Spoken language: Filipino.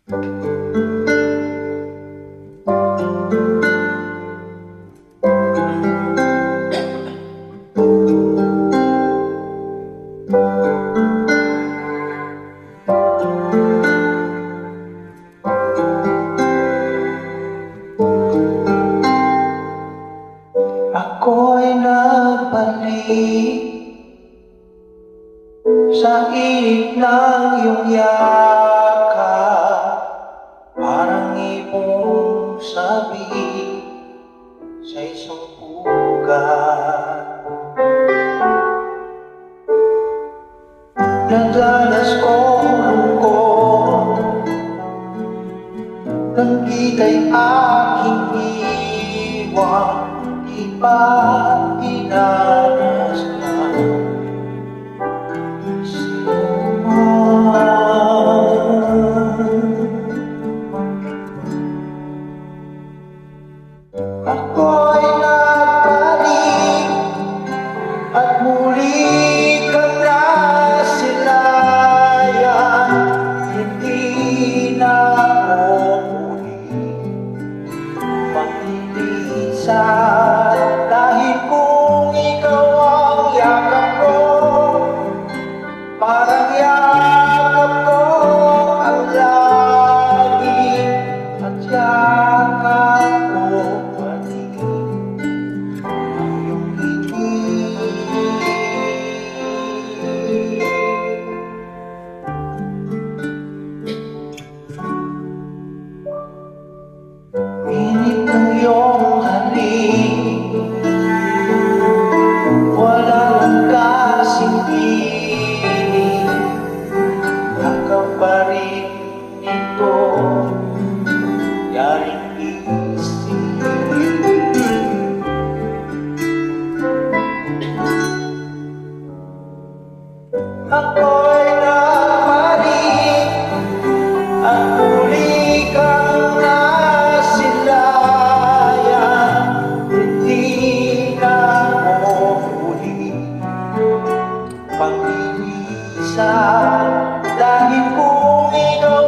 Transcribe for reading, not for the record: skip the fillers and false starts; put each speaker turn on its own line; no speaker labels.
Ako'y nagbalik sa init ng iyong yakap, parang ibong sabi sa isang ugat. Nadalas kong lungkot nang kita'y aking iwan, di pa dinarasnan. Ako'y nagbalik at muli kang nasilayan. Hindi na ako muli maglilisan, dahil kung ikaw ang yakap ko, parang yakap ko ang langit, at yakap ko pati ang iyong ngiti. Init ng iyong halik, wala lang kasing piling, kakaparin nito yaring isip. Ako'y nagbalik at muli kang nasilayan. Hindi na ako muli paglilisan, dahil kung ikaw